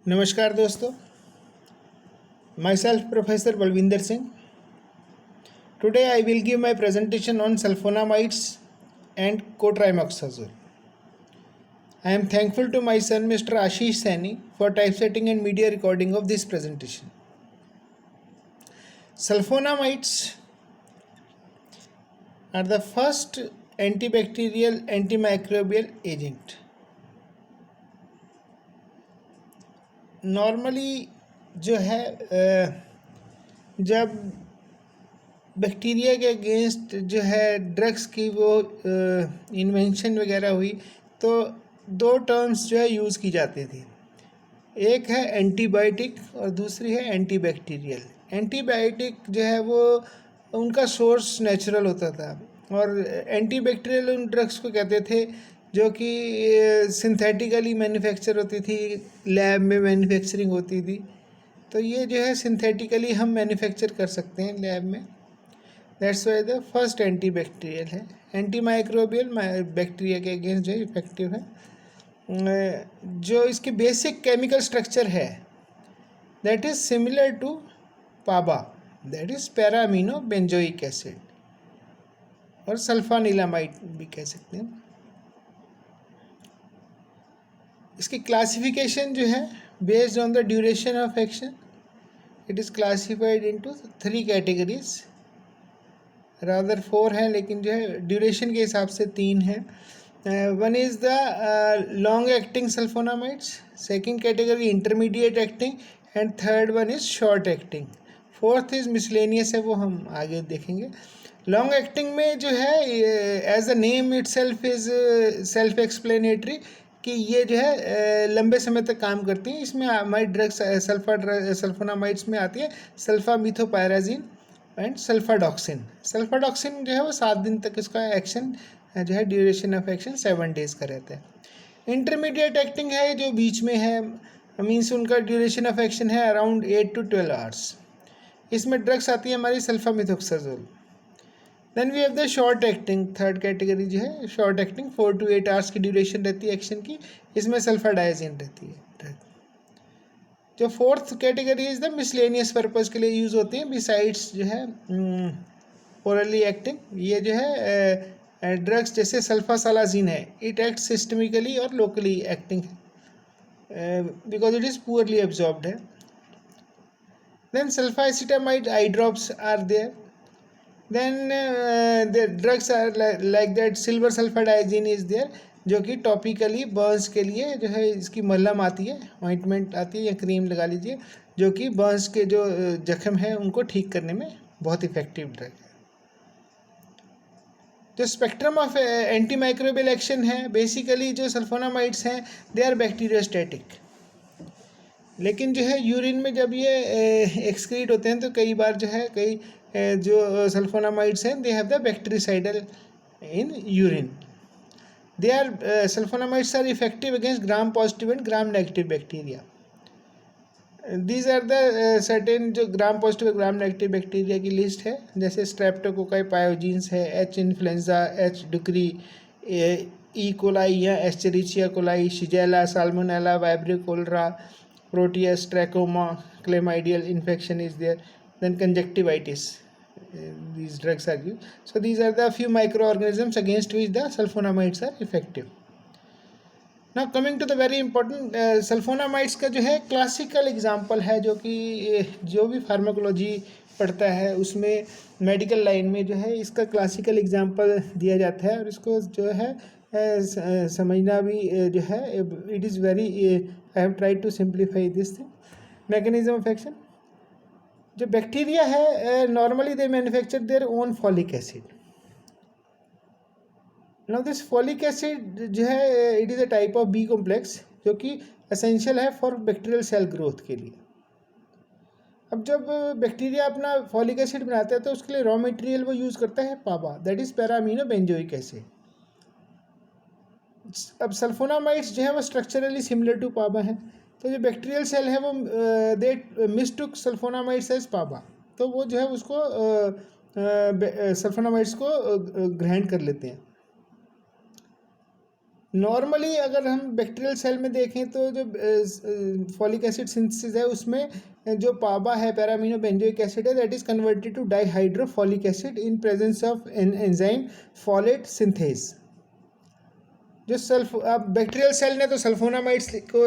नमस्कार दोस्तों, myself professor Balwinder Singh. Today I will give my presentation on sulfonamides and cotrimoxazole. I am thankful to my son Mr. Ashish Saini for typesetting and media recording of this presentation. Sulfonamides are the first antibacterial antimicrobial agent. Normally जो है जब bacteria के against जो है drugs की वो invention वगैरह हुई तो दो टर्म्स जो है यूज़ की जाती थी. एक है एंटीबायोटिक और दूसरी है एंटीबैक्टीरियल. एंटीबायोटिक जो है वो उनका सोर्स नेचुरल होता था और एंटीबैक्टीरियल उन ड्रग्स को कहते थे जो कि सिंथेटिकली मैन्युफैक्चर होती थी, लैब में मैन्युफैक्चरिंग होती थी. तो ये जो है सिंथेटिकली हम मैन्युफैक्चर कर सकते हैं लैब में. That's why the first antibacterial है. एंटीमाइक्रोबियल बैक्टीरिया के अगेंस्ट जो इफेक्टिव है. जो इसकी बेसिक केमिकल स्ट्रक्चर है that is similar to PABA, that is para amino benzoic acid और सल्फानिलामाइड भी कह सकते हैं. इसकी क्लासिफिकेशन जो है based on the duration of action, it is classified into 3 categories. Rather 4 है लेकिन जो है ड्यूरेशन के हिसाब से 3 है. One is the long acting sulfonamides, second category intermediate acting and third one is short acting. Fourth is miscellaneous है, वो हम आगे देखेंगे. लॉन्ग एक्टिंग में जो है as the name itself is self explanatory कि ये जो है लंबे समय तक काम करती हैं. इसमें हमारी ड्रग्स सल्फोनामाइड्स में आती है सल्फामिथोपायराजीन एंड सल्फाडॉक्सिन. सल्फाडॉक्सिन जो है वो 7 दिन तक इसका एक्शन जो है ड्यूरेशन ऑफ एक्शन 7 डेज़ का रहता है. इंटरमीडिएट एक्टिंग है जो बीच में है, मीन्स उनका ड्यूरेशन ऑफ एक्शन है अराउंड 8 to 12 आवर्स. इसमें ड्रग्स आती है हमारी sulfamethoxazole. Then we have the short acting, third category जो है शॉर्ट एक्टिंग, 4 to 8 आवर्स की ड्यूरेशन रहती है एक्शन की. इसमें सल्फाडायजीन रहती है. जो fourth category is the miscellaneous purpose के लिए यूज़ होते हैं बिसाइड्स जो है ओरली एक्टिंग. ये जो है ड्रग्स जैसे सल्फासालाजीन है, इट एक्ट सिस्टमिकली और लोकली एक्टिंग है because it is poorly absorbed है. Then sulfacetamide eye drops are there. Then the drugs are like that silver sulfadiazine is there जो कि टॉपिकली बर्न्स के लिए जो है इसकी मलहम आती है, ऑइंटमेंट आती है या क्रीम लगा लीजिए, जो कि बर्न्स के जो जख्म है उनको ठीक करने में बहुत इफेक्टिव ड्रग है. जो spectrum of anti microbial action है, बेसिकली जो सल्फोनामाइड्स हैं दे आर बैक्टीरियोस्टैटिक. लेकिन जो है यूरिन में जब ये एक्सक्रीट होते हैं तो कई बार जो है कई जो सल्फोनामाइड्स हैं they have the bactericidal in urine. They are sulphonamides are effective against gram positive and gram negative bacteria. These are the certain जो ग्राम पॉजिटिव और ग्राम नेगेटिव बैक्टीरिया की लिस्ट है, जैसे स्ट्रेप्टोकोकाई पायोजीन्स है, H influenzae, H ducreyi, E coli या Escherichia coli, Shigella, Salmonella, Vibrio cholerae, Proteus, trachoma, chlamydial infection is there. Then conjunctivitis, these drugs are used. So these are the few microorganisms against which the sulfonamides are effective. Now coming to the very important sulfonamides का जो है classical example है, जो कि जो भी pharmacology पढ़ता है उसमें मेडिकल लाइन में जो है इसका क्लासिकल एग्जाम्पल दिया जाता है और इसको जो है समझना भी जो है it is very, I have tried to simplify this thing. Mechanism of action, जो बैक्टीरिया है normally they manufacture their own folic acid. Now this folic acid जो है it is a type of B complex जो कि essential है for bacterial cell growth के लिए. अब जब बैक्टीरिया अपना फॉलिक एसिड बनाता है तो उसके लिए रॉ मटेरियल वो यूज़ करता है पाबा, दैट इज़ पैरामीनो बेंजोइक एसिड. अब सल्फोनामाइड्स जो है वो स्ट्रक्चरली सिमिलर टू पाबा है, तो जो बैक्टीरियल सेल है वो दे मिसटुक सल्फोनामाइड्स एज पाबा, तो वो जो है उसको सल्फोनामाइड्स को ग्रहण कर लेते हैं. नॉर्मली अगर हम बैक्टीरियल सेल में देखें तो जो फॉलिक एसिड सिंथेसिस है उसमें जो पाबा है पैरामिनो बेंजोइक एसिड है that is converted to dihydrofolic acid in presence of enzyme folate synthase. जो सल्फ अब बैक्टीरियल सेल ने तो सल्फोनामाइड्स को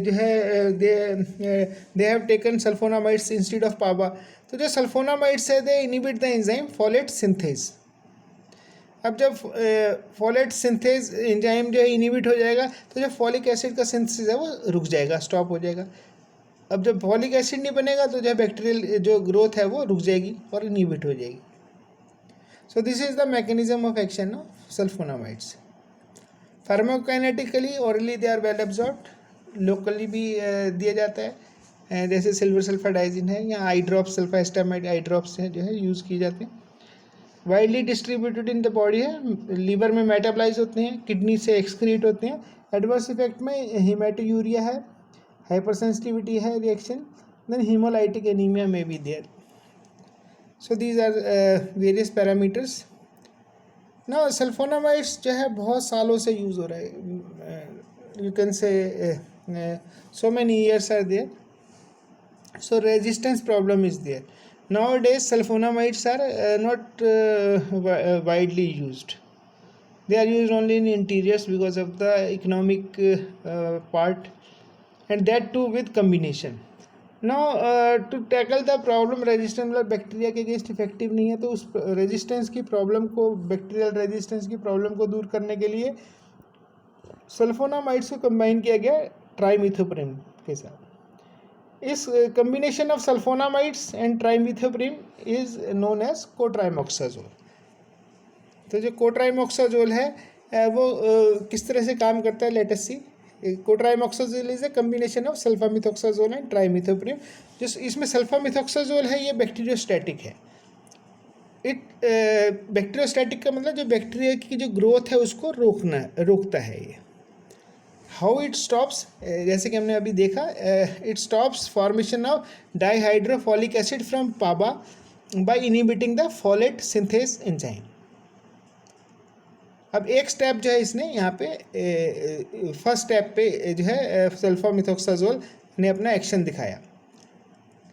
जो है they have taken sulphonamides instead of PABA. तो जो सल्फोनामाइड्स है they inhibit the enzyme folate synthase. अब जब फॉलेट सिंथेज एंजाइम जो है इनिबिट हो जाएगा तो जो फॉलिक एसिड का सिंथेसिस है वो रुक जाएगा, स्टॉप हो जाएगा। अब जब फॉलिक एसिड नहीं बनेगा तो जो बैक्टीरियल जो ग्रोथ है वो रुक जाएगी और इनिबिट हो जाएगी। So this is the mechanism of action of sulphonamides. Pharmacokinetically orally they are well absorbed, locally भी दिया जाता है, जैसे सिल्वर सल्फाडाइजिन है या आई ड्रॉप्स सल्फास्टामाइड आई ड्रॉप्स हैं जो है यूज़ किए जाते हैं। Widely distributed in the body है, लीवर में मेटाबलाइज होते हैं, किडनी से एक्सक्रीट होते हैं। एडवर्स इफेक्ट में हीमेटोयूरिया है, हाइपरसेंसिटिविटी है रिएक्शन, देन हीमोलाइटिक एनीमिया में be there. So these are various parameters. ना सल्फोनामाइड्स जो है बहुत सालों से यूज़ हो रहा है, you can say so many years are there, so resistance problem is there. Nowadays sulfonamides are not widely used. They are used only in interiors because of the economic part, and that too with combination. Now to tackle the problem resistance मतलब bacteria के against effective नहीं है, तो उस resistance की problem को, bacterial resistance की problem को दूर करने के लिए सल्फोनामाइड्स को कंबाइन किया गया ट्राइमिथोप्रिम के साथ। इस combination of sulphonamides and trimethoprim is known as cotrimoxazole. तो जो कोट्राइमोक्साजोल है वो किस तरह से काम करता है, let us see. Cotrimoxazole is a combination of sulphamethoxazole and trimethoprim. जो इसमें सल्फामिथोक्साजोल है ये बैक्टीरियोस्टैटिक है। बैक्टीरियोस्टैटिक का मतलब जो बैक्टीरिया की जो ग्रोथ है उसको रोकता है ये। हाउ इट स्टॉप्स, जैसे कि हमने अभी देखा, it stops formation of dihydrofolic acid from PABA by inhibiting the folate synthase enzyme. अब एक स्टेप जो है इसने यहाँ पे फर्स्ट स्टेप पे जो है सल्फामिथोक्साजोल ने अपना एक्शन दिखाया,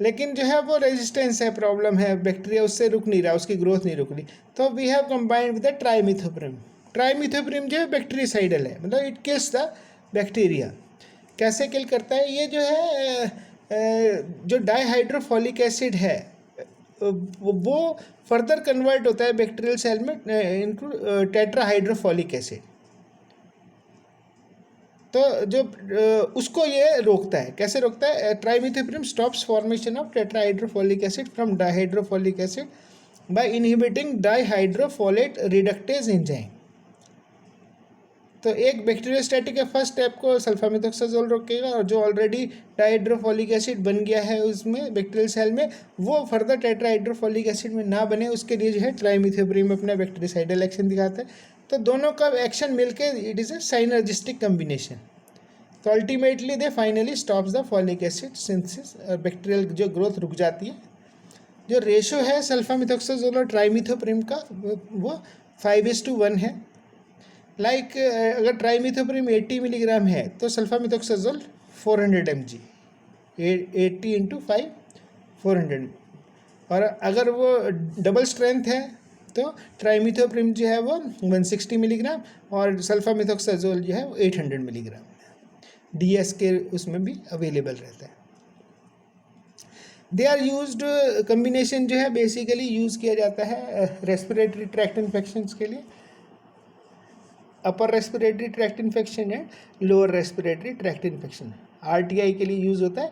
लेकिन जो है वो रेजिस्टेंस है, प्रॉब्लम है, बैक्टीरिया उससे रुक नहीं रहा, उसकी ग्रोथ नहीं रुक रही। तो we have combined with the trimethoprim. Trimethoprim जो है बैक्टीरिसाइडल है, मतलब इट किल्स द बैक्टीरिया। कैसे किल करता है ये जो है, जो डाईहाइड्रोफॉलिक एसिड है वो फर्दर कन्वर्ट होता है बैक्टीरियल सेल में इनटू टेट्राहाइड्रोफॉलिक एसिड। तो जो उसको ये रोकता है, कैसे रोकता है? Trimethoprim stops formation of tetrahydrofolic acid from dihydrofolic acid by inhibiting dihydrofolate reductase enzyme. तो एक बैक्टीरियोस्टैटिक के फर्स्ट स्टेप को सल्फामिथोक्साजोल रोकेगा, और जो ऑलरेडी डाईहाइड्रोफॉलिक एसिड बन गया है उसमें बैक्टीरियल सेल में, वो फर्दर टेट्राहाइड्रोफॉलिक एसिड में ना बने, उसके लिए जो है ट्राइमिथोप्रिम अपना बैक्टीरिसाइडल एक्शन दिखाता है। तो दोनों का एक्शन मिलके इट इज़ ए साइनर्जिस्टिक कम्बिनेशन। तो ultimately they finally stops the folic acid synthesis, और बैक्टीरियल जो ग्रोथ रुक जाती है। जो रेशो है सल्फामिथोक्साजोल और ट्राइमिथोप्रिम का वो 5:1 है। लाइक अगर ट्राइमिथोप्रिम 80 मिलीग्राम है तो सल्फामिथोक्साजोल 400 mg, 80 × 5 400। और अगर वो डबल स्ट्रेंथ है तो ट्राइमिथोप्रिम जो है वो 160 मिलीग्राम और सल्फामिथोक्साजोल जो है वो 800 मिलीग्राम DS के उसमें भी अवेलेबल रहता है। दे आर यूज्ड, कम्बिनेशन जो है बेसिकली यूज़ किया जाता है रेस्पिरेटरी ट्रैक्ट इन्फेक्शंस के लिए, upper respiratory tract infection and lower respiratory tract infection. RTI के लिए यूज़ होता है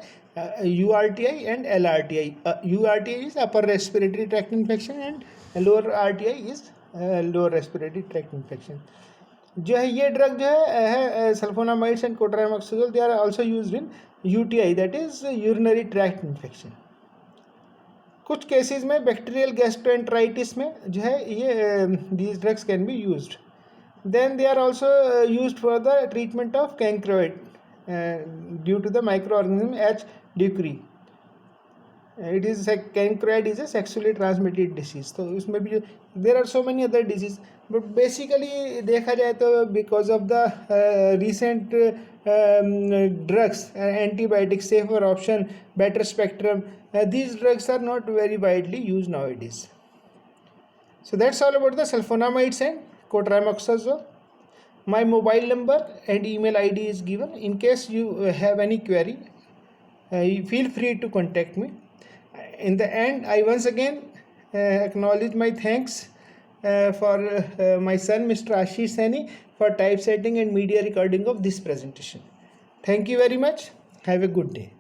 URTI and LRTI। URTI is upper respiratory tract infection and lower RTI is lower respiratory tract infection. जो है ये drug जो है sulphonamides and cotrimoxazole, they are also used in UTI that is urinary tract infection. कुछ cases में bacterial gastroenteritis में जो है ये these drugs can be used. Then they are also used for the treatment of cancroid due to the microorganism H. ducrei. It is chancroid is a sexually transmitted disease. तो उसमें भी there are so many other diseases, but basically देखा जाए तो because of the recent drugs, antibiotics, safer option, better spectrum, these drugs are not very widely used nowadays. So that's all about the sulfonamides and cotrimoxazole. My mobile number and email ID is given. In case you have any query, you feel free to contact me. In the end, I once again acknowledge my thanks for my son Mr. Ashish Saini for typesetting and media recording of this presentation. Thank you very much. Have a good day.